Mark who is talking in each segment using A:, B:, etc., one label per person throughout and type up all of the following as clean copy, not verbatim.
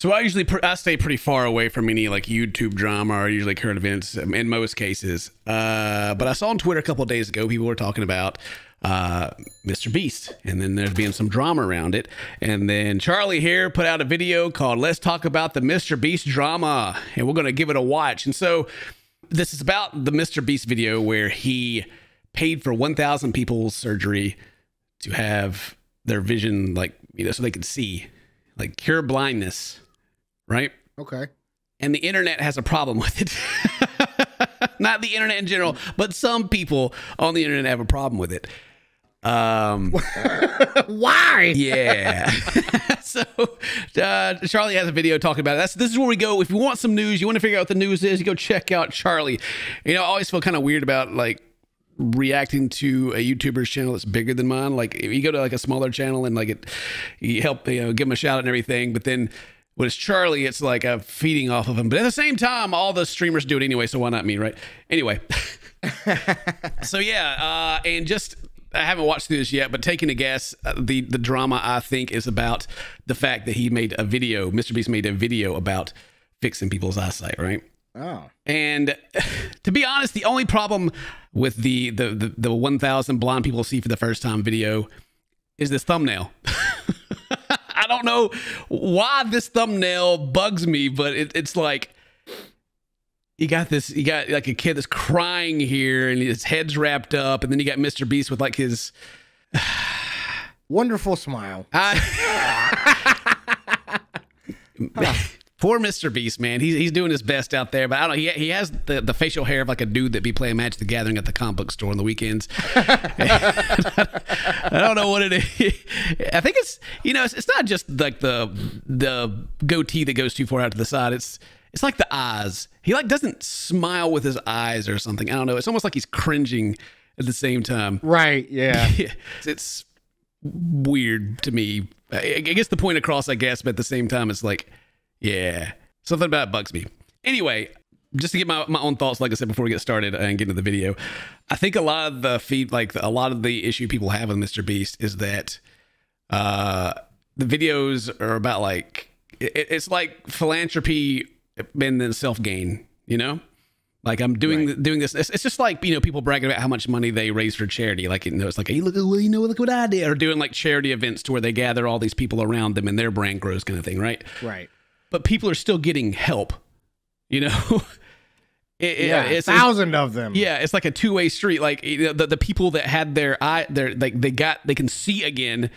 A: So I stay pretty far away from any like YouTube drama or usually current events in most cases. But I saw on Twitter a couple of days ago, people were talking about MrBeast, and then there's been some drama around it. And then Charlie here put out a video called "Let's Talk About the MrBeast Drama," and we're going to give it a watch. And so this is about the MrBeast video where he paid for 1,000 people's surgery to have their vision, like, you know, so they could see, like cure blindness. Right?
B: Okay.
A: And the internet has a problem with it. Not the internet in general, but some people on the internet have a problem with it.
B: Why?
A: Yeah. So Charlie has a video talking about it. This is where we go. If you want some news, you want to figure out what the news is, you go check out Charlie. You know, I always feel kind of weird about like reacting to a YouTuber's channel that's bigger than mine. Like if you go to like a smaller channel and like you help, you know, give them a shout out and everything, but then when it's Charlie, it's like a feeding off of him. But at the same time, all the streamers do it anyway, so why not me, right? Anyway. So yeah, and just, I haven't watched through this yet, but taking a guess, the drama, I think, is about the fact that he made a video, MrBeast made a video about fixing people's eyesight, right?
B: Oh.
A: And to be honest, the only problem with the 1,000 blind people see for the first time video is this thumbnail. I don't know why this thumbnail bugs me, but it's like you got like a kid that's crying here and his head's wrapped up, and then you got MrBeast with like his
B: wonderful smile.
A: Poor MrBeast, man. He's doing his best out there, but I don't know. He has the facial hair of like a dude that be playing Magic the Gathering at the comic book store on the weekends. I don't know what it is. I think it's, you know, it's not just like the goatee that goes too far out to the side. It's like the eyes. He like doesn't smile with his eyes or something. I don't know. It's almost like he's cringing at the same time.
B: Right. Yeah.
A: It's weird to me. I guess the point across, I guess, but at the same time, it's like, yeah, something about it bugs me. Anyway, just to get my own thoughts, like I said, before we get started and get into the video, I think a lot of a lot of the issue people have with MrBeast is that the videos are about like, it's like philanthropy and then self-gain, you know? Like I'm doing this. It's just like, you know, people bragging about how much money they raise for charity. Like, you know, it's like, hey, look what I did. Or doing like charity events to where they gather all these people around them and their brand grows kind of thing, right?
B: Right.
A: But people are still getting help, you know?
B: It's 1,000 of them.
A: Yeah, it's like a two-way street. Like the people that had their they can see again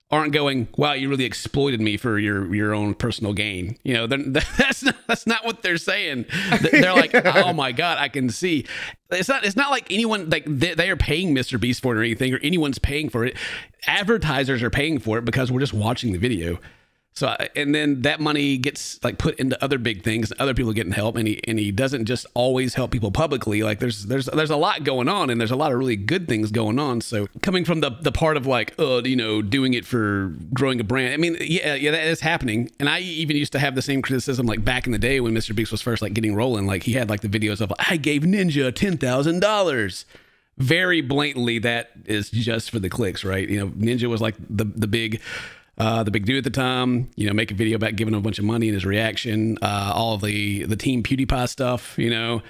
A: aren't going, wow, you really exploited me for your own personal gain. You know, that's not what they're saying. They're like, oh my God, I can see. It's not like anyone, like they are paying MrBeast for it or anything, or anyone's paying for it. Advertisers are paying for it because we're just watching the video. So, and then that money gets like put into other big things, other people getting help, and he doesn't just always help people publicly. Like there's a lot going on, and there's a lot of really good things going on. So coming from the part of like, you know, doing it for growing a brand. I mean, yeah, that is happening. And I even used to have the same criticism like back in the day when MrBeast was first like getting rolling. Like he had like the videos of I gave Ninja $10,000. Very blatantly, that is just for the clicks, right? You know, Ninja was like the big dude at the time, you know, make a video about giving him a bunch of money and his reaction, all the Team PewDiePie stuff, you know,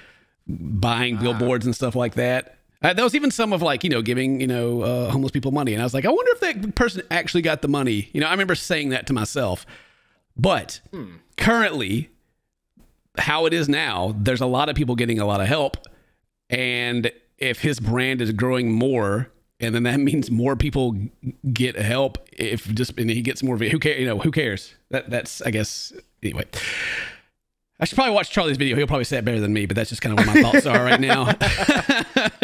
A: buying billboards and stuff like that. There was even some of like, you know, giving, you know, homeless people money. And I was like, I wonder if that person actually got the money. You know, I remember saying that to myself. But currently, how it is now, there's a lot of people getting a lot of help. And if his brand is growing more, and then that means more people get help. And he gets more, who cares? You know, who cares? That's, I guess, anyway. I should probably watch Charlie's video. He'll probably say it better than me, but that's just kind of what my thoughts are right now.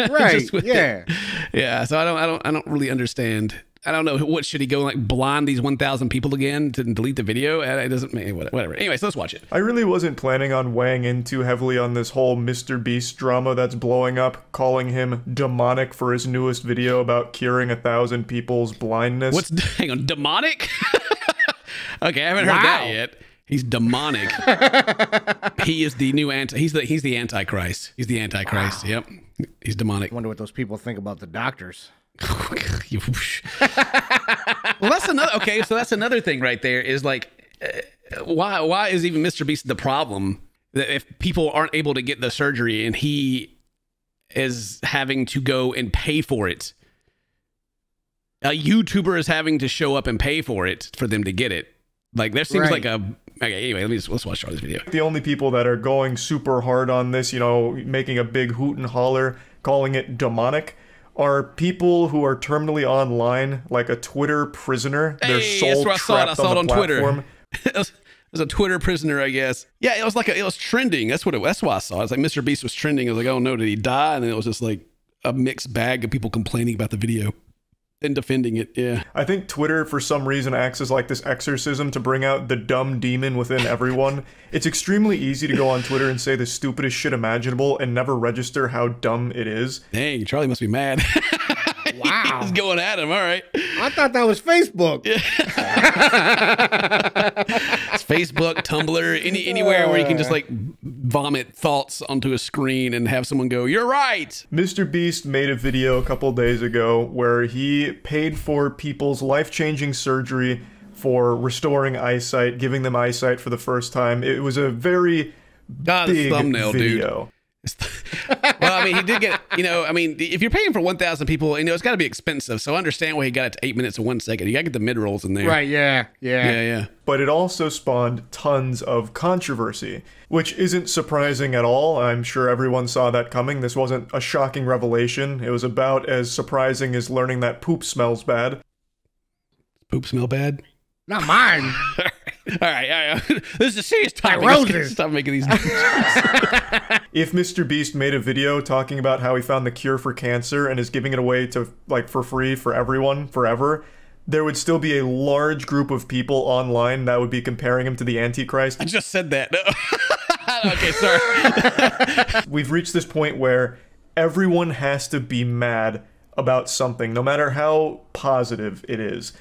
B: Right. Yeah.
A: Yeah. So I don't really understand. I don't know. What should he go like blind these 1,000 people again to delete the video? It doesn't mean whatever. Anyway, so let's watch it.
C: I really wasn't planning on weighing in too heavily on this whole MrBeast drama that's blowing up, calling him demonic for his newest video about curing 1,000 people's blindness.
A: Hang on, demonic? Okay, I haven't heard that yet. He's demonic. He is the new he's the Antichrist. He's the Antichrist. Wow. Yep. He's demonic.
B: I wonder what those people think about the doctors.
A: Well, that's another. Okay, so that's another thing right there. Is like why is even MrBeast the problem? That if people aren't able to get the surgery and he is having to go and pay for it, a YouTuber is having to show up and pay for it for them to get it. Like there seems like a okay. Anyway, let's watch Charlie's video.
C: The only people that are going super hard on this, you know, making a big hoot and holler, calling it demonic, are people who are terminally online, like a Twitter prisoner. Their soul trapped
A: I saw it on
C: platform.
A: Twitter. It was a Twitter prisoner, I guess. Yeah, it was like it was trending. That's why I saw it. It's like MrBeast was trending. I was like, oh no, did he die? And then it was just like a mixed bag of people complaining about the video and defending it. Yeah,
C: I think Twitter for some reason acts as like this exorcism to bring out the dumb demon within everyone. It's extremely easy to go on Twitter and say the stupidest shit imaginable and never register how dumb it is.
A: Dang, Charlie must be mad.
B: Wow.
A: He's going at him. All right.
B: I thought that was Facebook.
A: It's Facebook, Tumblr, anywhere where you can just like vomit thoughts onto a screen and have someone go, "You're right."
C: MrBeast made a video a couple days ago where he paid for people's life-changing surgery for restoring eyesight, giving them eyesight for the first time. It was a very big
A: thumbnail,
C: video.
A: Dude. Well, I mean, he did get, I mean, if you're paying for 1,000 people, it's got to be expensive. So I understand why he got it to 8 minutes and 1 second. You got to get the mid rolls in there.
B: Right, yeah.
C: But it also spawned tons of controversy, which isn't surprising at all. I'm sure everyone saw that coming. This wasn't a shocking revelation. It was about as surprising as learning that poop smells bad.
A: Poop smell bad?
B: Not mine.
A: All right. This is a serious topic.
B: Roses.
A: Stop making these.
C: If MrBeast made a video talking about how he found the cure for cancer and is giving it away to like for free for everyone forever, there would still be a large group of people online that would be comparing him to the Antichrist.
A: I just said that. No. Okay, sorry.
C: We've reached this point where everyone has to be mad about something, no matter how positive it is.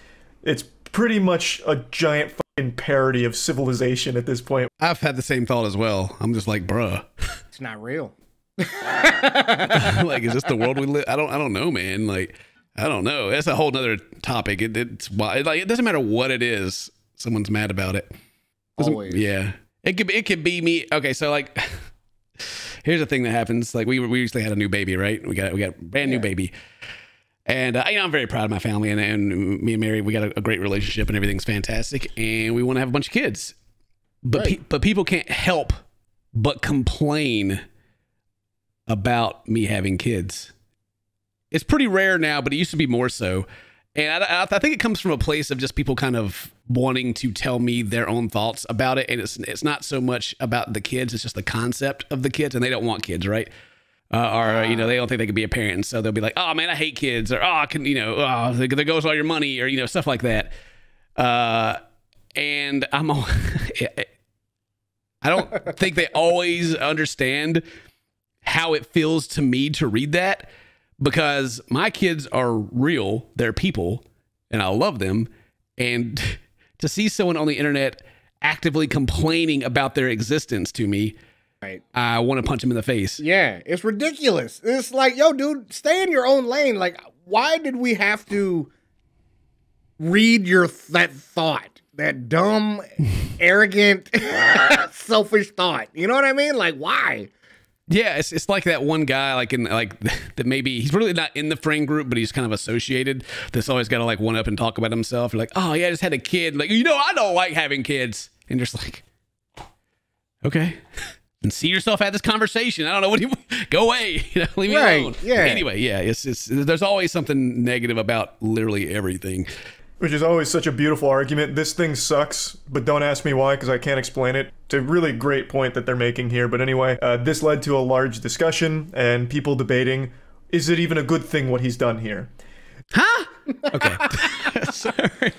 C: It's pretty much a giant fucking parody of civilization at this point.
A: I've had the same thought as well. I'm just like, bruh.
B: It's not real.
A: Like, is this the world we live? I don't know, man. Like, I don't know. That's a whole nother topic. It's like, it doesn't matter what it is. Someone's mad about it.
B: Always.
A: Yeah. It could be me. Okay. So like, here's the thing that happens. Like we recently had a new baby, right? We got a brand new baby. And I'm very proud of my family, and me and Mary, we got a great relationship, and everything's fantastic, and we want to have a bunch of kids. But
B: Right.
A: but people can't help but complain about me having kids. It's pretty rare now, but it used to be more so. And I think it comes from a place of just people kind of wanting to tell me their own thoughts about it, and it's not so much about the kids; it's just the concept of the kids, and they don't want kids, right? Or they don't think they could be a parent, and so they'll be like, "Oh man, I hate kids," or "Oh, there goes all your money," or stuff like that. And I don't think they always understand how it feels to me to read that, because my kids are real, they're people, and I love them, and to see someone on the internet actively complaining about their existence to me.
B: Right.
A: I want to punch him in the face.
B: Yeah, it's ridiculous. It's like, yo, dude, stay in your own lane. Like, why did we have to read that thought, that dumb, arrogant, selfish thought? You know what I mean? Like, why?
A: Yeah, it's like that one guy, that maybe he's really not in the friend group, but he's kind of associated. That's always got to like one up and talk about himself. You're like, oh yeah, I just had a kid. Like, I don't like having kids, and you're just like, okay. And see yourself at this conversation. I don't know, what do you go away? Leave me alone.
B: Yeah.
A: Anyway, yeah, it's there's always something negative about literally everything.
C: Which is always such a beautiful argument. This thing sucks, but don't ask me why, because I can't explain it. It's a really great point that they're making here. But anyway, this led to a large discussion and people debating, is it even a good thing what he's done here?
A: Huh? Okay. Sorry.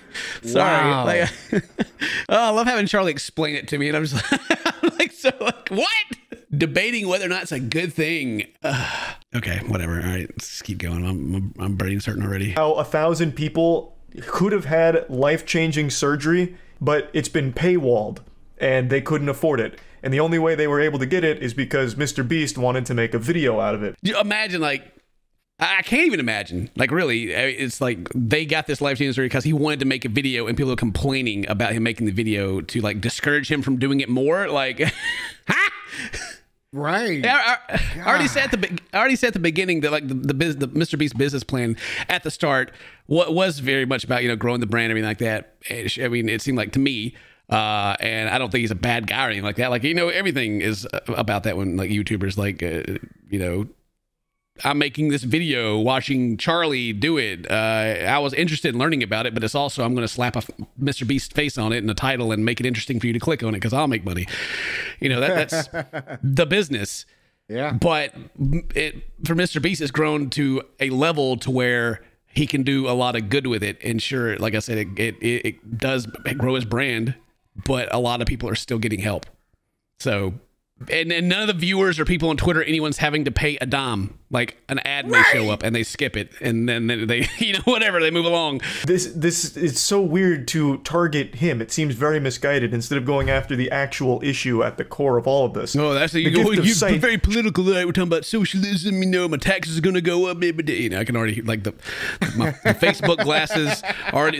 B: Wow.
A: Like, I love having Charlie explain it to me, and I'm just like, what? Debating whether or not it's a good thing. Okay, whatever. All right, let's keep going. I'm brain's hurting already.
C: How 1,000 people could have had life-changing surgery, but it's been paywalled, and they couldn't afford it. And the only way they were able to get it is because MrBeast wanted to make a video out of it.
A: You imagine, like, I can't even imagine. Like, really, it's like they got this life changing story because he wanted to make a video and people are complaining about him making the video to like discourage him from doing it more. Like, ha!
B: Right.
A: I already said at the beginning that like the MrBeast business plan at the start was very much about, you know, growing the brand, everything like that. I mean, it seemed like to me, and I don't think he's a bad guy or anything like that. Like, you know, everything is about that when like YouTubers like, you know, I'm making this video watching Charlie do it. I was interested in learning about it, but it's also I'm going to slap a MrBeast face on it in the title and make it interesting for you to click on it because I'll make money. You know, that's the business.
B: Yeah.
A: But for MrBeast, it's grown to a level to where he can do a lot of good with it. And sure, like I said, it does grow his brand, but a lot of people are still getting help. So... And none of the viewers or people on Twitter, anyone's having to pay a dime. Like an ad may show up and they skip it, and then they, you know, whatever, they move along.
C: This is so weird to target him. It seems very misguided instead of going after the actual issue at the core of all of this.
A: Oh, that's you're very political. We're talking about socialism. You know, my taxes are going to go up every day. You know, I can already like the Facebook glasses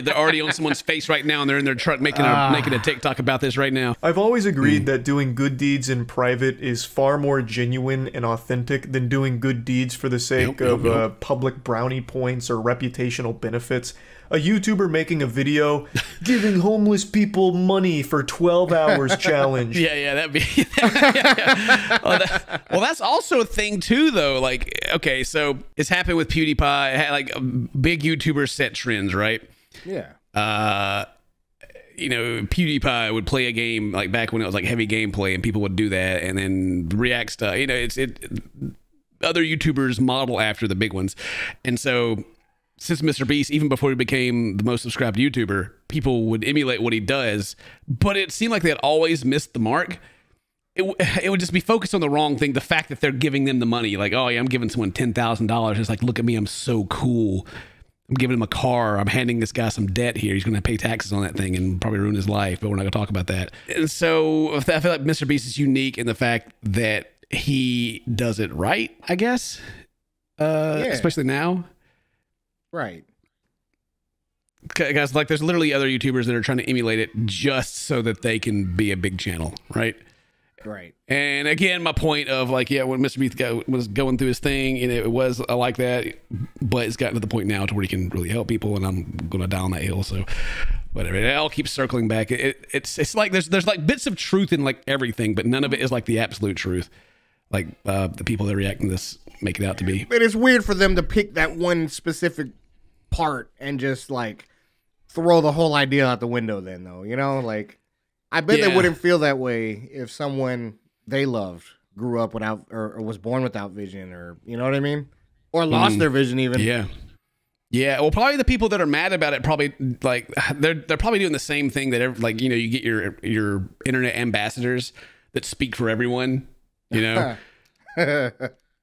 A: they're already on someone's face right now, and they're in their truck making a TikTok about this right now.
C: I've always agreed that doing good deeds in private is far more genuine and authentic than doing good deeds for the sake of public brownie points or reputational benefits. A YouTuber making a video giving homeless people money for 12 hours challenge.
A: Yeah, that'd be. Well, that's also a thing too, though. Like, okay, so it's happened with PewDiePie. It had, like, big YouTubers set trends, right?
B: Yeah.
A: You know, PewDiePie would play a game like back when it was like heavy gameplay, and people would do that, and then react stuff. You know, other YouTubers model after the big ones, and so since MrBeast, even before he became the most subscribed YouTuber, people would emulate what he does, but it seemed like they had always missed the mark. It would just be focused on the wrong thing. The fact that they're giving them the money, like, oh yeah, I'm giving someone $10,000. It's like, look at me, I'm so cool. I'm giving him a car. I'm handing this guy some debt here. He's going to pay taxes on that thing and probably ruin his life, but we're not going to talk about that. And so I feel like MrBeast is unique in the fact that he does it right, I guess, especially now.
B: Right.
A: Guys, like, there's literally other YouTubers that are trying to emulate it just so that they can be a big channel, right?
B: Right.
A: And again, my point of like, yeah, when MrBeast was going through his thing, and it was like that, but it's gotten to the point now to where he can really help people, and I'm going to die on that hill. So whatever, it all keeps circling back. It's like there's like bits of truth in like everything, but none of it is like the absolute truth. Like the people that react to this make it out to be.
B: But it's weird for them to pick that one specific part and just like throw the whole idea out the window. Then though, you know, like. I bet they wouldn't feel that way if someone they loved grew up without or was born without vision, or you know what I mean, or lost their vision even.
A: Yeah. Well, probably the people that are mad about it probably like they're probably doing the same thing that like, you know, you get your internet ambassadors that speak for everyone. You know,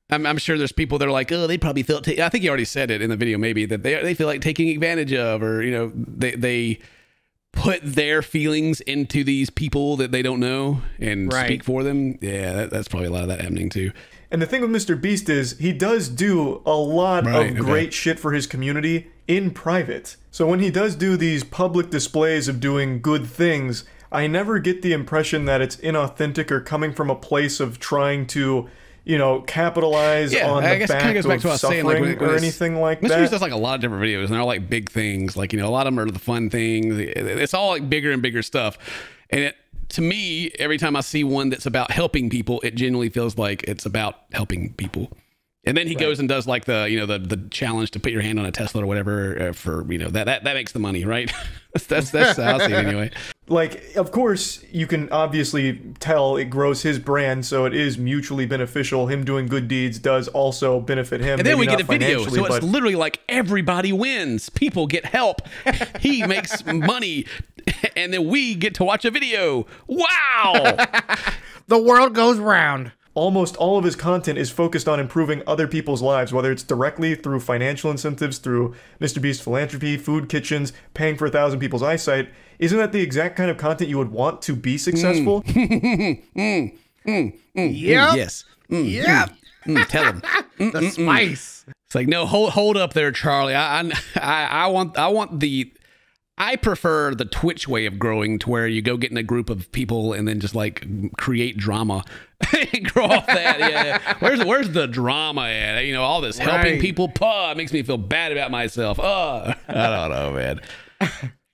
A: I'm sure there's people that are like, oh, they probably felt. I think you already said it in the video, maybe that they feel like taking advantage of, or you know, they put their feelings into these people that they don't know and speak for them. Yeah, that's probably a lot of that happening too.
C: And the thing with MrBeast is he does do a lot of great shit for his community in private. So when he does do these public displays of doing good things, I never get the impression that it's inauthentic or coming from a place of trying to, you know, capitalize on the back of suffering or anything like that.
A: MrBeast does like a lot of different videos, and they're all like big things. Like, you know, a lot of them are the fun things. It's all like bigger and bigger stuff. And to me, every time I see one that's about helping people, it genuinely feels like it's about helping people. And then he goes and does like the, you know, the challenge to put your hand on a Tesla or whatever for, you know, that makes the money, right? that's how I see it anyway.
C: Like, of course, you can obviously tell it grows his brand, so it is mutually beneficial. Him doing good deeds does also benefit him.
A: And then we get a video, so it's literally like everybody wins. People get help. He makes money, and then we get to watch a video. Wow!
B: The world goes round.
C: Almost all of his content is focused on improving other people's lives, whether it's directly through financial incentives, through MrBeast philanthropy, food kitchens, paying for 1,000 people's eyesight. Isn't that the exact kind of content you would want to be successful?
B: Yep.
A: Yes.
B: Yep.
A: Tell him.
B: The spice.
A: It's like, no, hold up there, Charlie. I prefer the Twitch way of growing, to where you go get in a group of people and then just like create drama and grow off that. Yeah. Where's the drama at? You know, all this helping people. It makes me feel bad about myself. I don't know,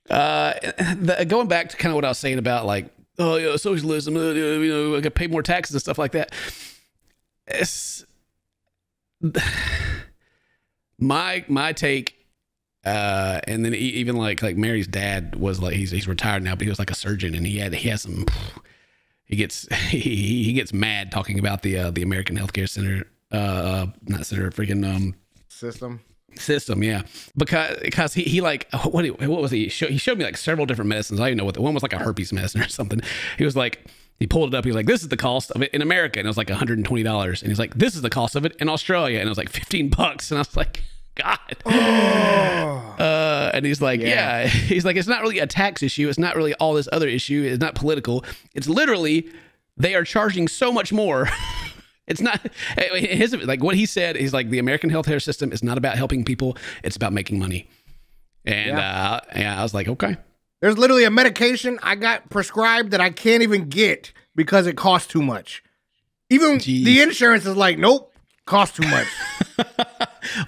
A: man. Going back to kind of what I was saying about like, socialism, I got to pay more taxes and stuff like that. It's my take. And then even like Mary's dad was like, he's retired now, but he was like a surgeon, and he has some, he gets mad talking about the American healthcare center, not center, freaking system. Yeah. Because he like, what was he showed me like several different medicines. I don't even know what one was, like a herpes medicine or something. He was like, he pulled it up. He was like, this is the cost of it in America. And it was like $120. And he's like, this is the cost of it in Australia. And it was like $15. And I was like, God. And he's like, yeah. He's like, it's not really a tax issue. It's not really all this other issue. It's not political. It's literally, they are charging so much more. It's not his, like what he said. He's like, the American healthcare system is not about helping people. It's about making money. And I was like, okay.
B: There's literally a medication I got prescribed that I can't even get because it costs too much. Even the insurance is like, nope, costs too much.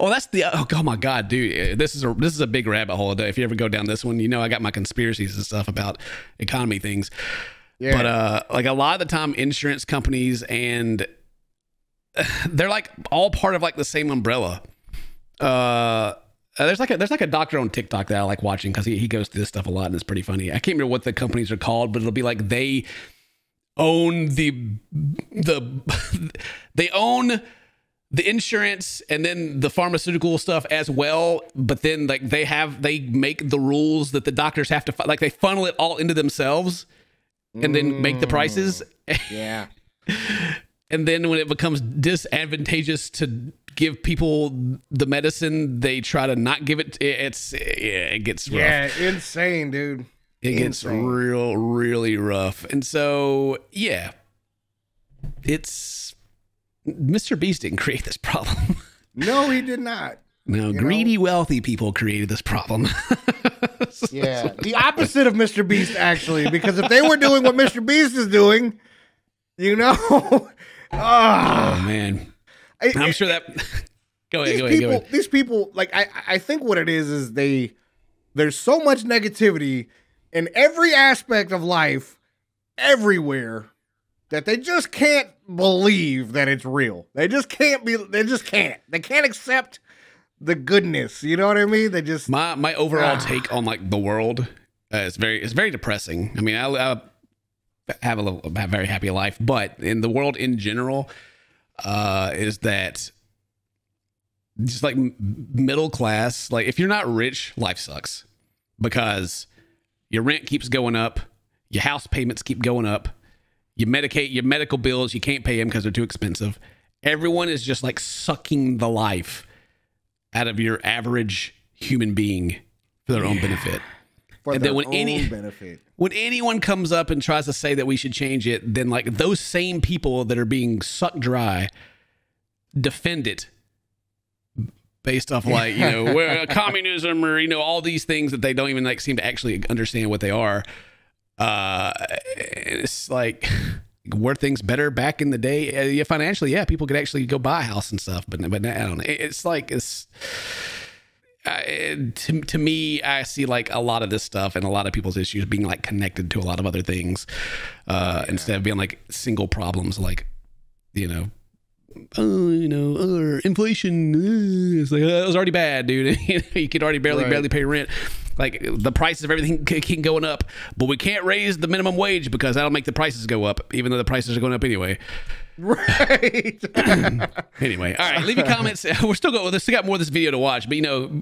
A: Oh, that's oh my God, dude. This is a big rabbit hole. If you ever go down this one, you know, I got my conspiracies and stuff about economy things. Yeah. But like a lot of the time, insurance companies, and they're like all part of like the same umbrella. There's like a doctor on TikTok that I like watching, because he goes through this stuff a lot, and it's pretty funny. I can't remember what the companies are called, but it'll be like they own they own the insurance and then the pharmaceutical stuff as well, but then like they make the rules that the doctors have to like, they funnel it all into themselves and then make the prices.
B: Yeah.
A: And then when it becomes disadvantageous to give people the medicine, they try to not give it. It gets rough.
B: Yeah, insane, dude.
A: It gets really rough. And so, yeah, it's MrBeast didn't create this problem.
B: No, he did not.
A: No, greedy, wealthy people created this problem.
B: Yeah, the opposite of MrBeast, actually, because if they were doing what MrBeast is doing, you know.
A: Oh man, I'm sure that. Go ahead.
B: These people, like, I think what it is there's so much negativity in every aspect of life, everywhere, that they just can't believe that it's real. They just can't. They can't accept the goodness. You know what I mean? They just.
A: My overall take on like the world is very depressing. I mean, I have a very happy life, but in the world in general, is that just like middle class, like if you're not rich, life sucks, because your rent keeps going up, your house payments keep going up, your medical bills, you can't pay them because they're too expensive. Everyone is just like sucking the life out of your average human being for their own benefit. And then when anyone comes up and tries to say that we should change it, then like those same people that are being sucked dry defend it based off like, you know, where communism or, you know, all these things that they don't even like seem to actually understand what they are. It's like, were things better back in the day? Yeah, financially, yeah, people could actually go buy a house and stuff, but I don't know. It's like to me, I see like a lot of this stuff and a lot of people's issues being like connected to a lot of other things, instead of being like single problems, like, you know, inflation. It's like, it was already bad, dude. You could already barely pay rent. Like the prices of everything keep going up, but we can't raise the minimum wage because that'll make the prices go up, even though the prices are going up anyway.
B: Right.
A: Anyway, all right. Leave your comments. We're still got more of this video to watch, but you know,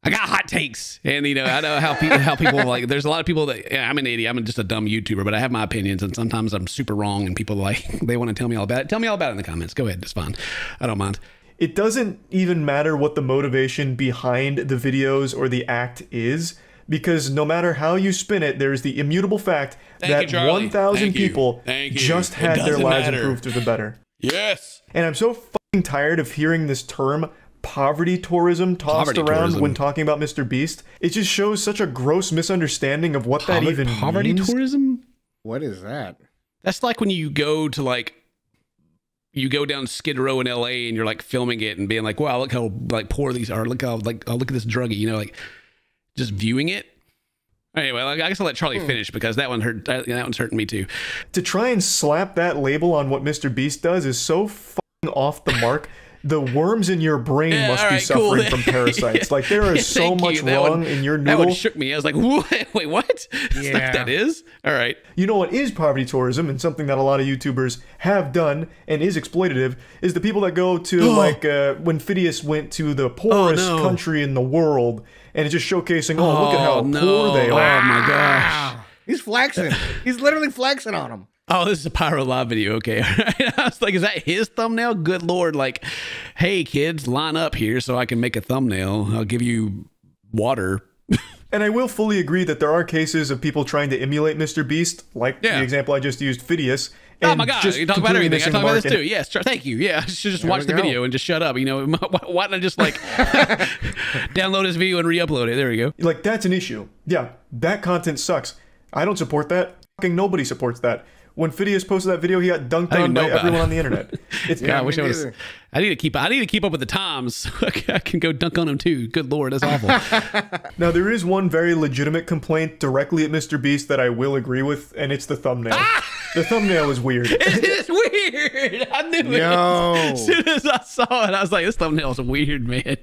A: I got hot takes, and you know, I know how people like. There's a lot of people that I'm an idiot. I'm just a dumb YouTuber, but I have my opinions, and sometimes I'm super wrong, and people like they want to tell me all about it. Tell me all about it in the comments. Go ahead, it's fine. I don't mind.
C: It doesn't even matter what the motivation behind the videos or the act is, because no matter how you spin it, there's the immutable fact that 1,000 people just had their lives improved for the better.
A: Yes.
C: And I'm so tired of hearing this term poverty tourism tossed around when talking about MrBeast. It just shows such a gross misunderstanding of what that even means.
A: Poverty tourism?
B: What is that?
A: That's like when you go to like, you go down Skid Row in LA and you're like filming it and being like, wow, look how like poor these are. Look how like, oh, look at this druggie, you know, like just viewing it. Anyway, I guess I'll let Charlie finish because that one hurt. That one's hurting me too.
C: To try and slap that label on what MrBeast does is so fucking off the mark. The worms in your brain must be suffering from parasites. Like there is so much wrong in your noodle.
A: That one shook me. I was like, wait, what? Yeah. Like, that is? All right.
C: You know what is poverty tourism, and something that a lot of YouTubers have done and is exploitative, is the people that go to like when Phidias went to the poorest country in the world, and it's just showcasing, look at how poor they are.
A: Oh my gosh.
B: He's flexing. He's literally flexing on them.
A: Oh, this is a Pyro Live video. Okay. All right. I was like, is that his thumbnail? Good Lord. Like, hey, kids, line up here so I can make a thumbnail. I'll give you water.
C: And I will fully agree that there are cases of people trying to emulate MrBeast, like the example I just used, Phidias.
A: Oh my God, you talk about everything. I talk about this too. Yes, thank you. Yeah, I should just watch the video and just shut up. You know, why don't I just like download this video and re-upload it? There we go.
C: Like, that's an issue. Yeah, that content sucks. I don't support that. Fucking nobody supports that. When Phidias posted that video, he got dunked on by everyone on the internet. It's
A: I wish I was. I need to keep up with the times. I can go dunk on him too. Good Lord, that's awful.
C: Now there is one very legitimate complaint directly at MrBeast that I will agree with, and it's the thumbnail. The thumbnail is weird.
A: It is weird. I knew it. As soon as I saw it, I was like, this thumbnail is weird, man.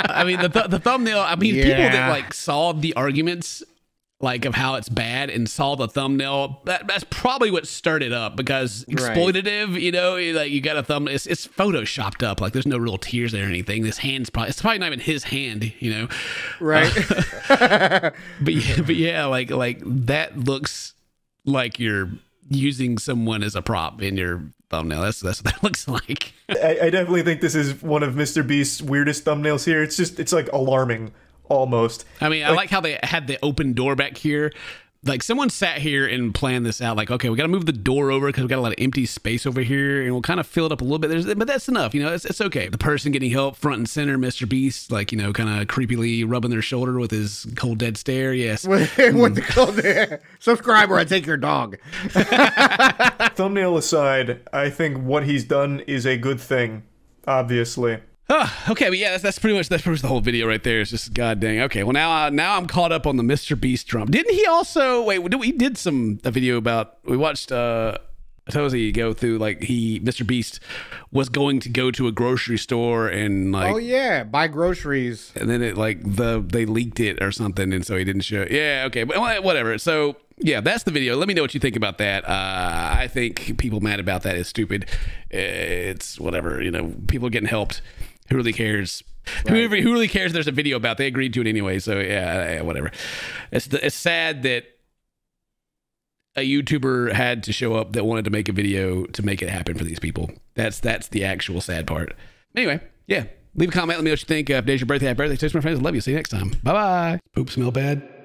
A: I mean, the thumbnail. I mean, people that like saw the arguments, like of how it's bad, and saw the thumbnail, that's probably what stirred it up, because exploitative, you know, like you got a thumbnail, it's photoshopped up, like there's no real tears there or anything. This hand's it's probably not even his hand, you know,
B: right?
A: But yeah, like that looks like you're using someone as a prop in your thumbnail. That's what that looks like.
C: I definitely think this is one of MrBeast's weirdest thumbnails here. It's like alarming. Almost.
A: I mean, I like how they had the open door back here. Like someone sat here and planned this out. Like, okay, we got to move the door over because we got a lot of empty space over here, and we'll kind of fill it up a little bit. But that's enough, you know. It's okay. The person getting help front and center, MrBeast, like, you know, kind of creepily rubbing their shoulder with his cold dead stare. Yes,
B: with the cold dead. Subscribe or I take your dog.
C: Thumbnail aside, I think what he's done is a good thing. Obviously.
A: Okay, but yeah, that's pretty much the whole video right there. It's just god dang. Okay, well now I'm caught up on the MrBeast drum. Didn't he also we did a video about, we watched Tozy go through, like MrBeast was going to go to a grocery store and like
B: buy groceries,
A: and then it they leaked it or something, and so he didn't show it. Yeah, okay, but whatever. So yeah, that's the video. Let me know what you think about that. I think people mad about that is stupid. It's whatever, you know, people are getting helped. Who really cares? Right. Who really cares? There's a video about. They agreed to it anyway, so yeah, whatever. It's sad that a YouTuber had to show up that wanted to make a video to make it happen for these people. That's the actual sad part. Anyway, yeah. Leave a comment. Let me know what you think. If today's your birthday, happy birthday. Toast my friends. I love you. See you next time. Bye bye. Poop smell bad.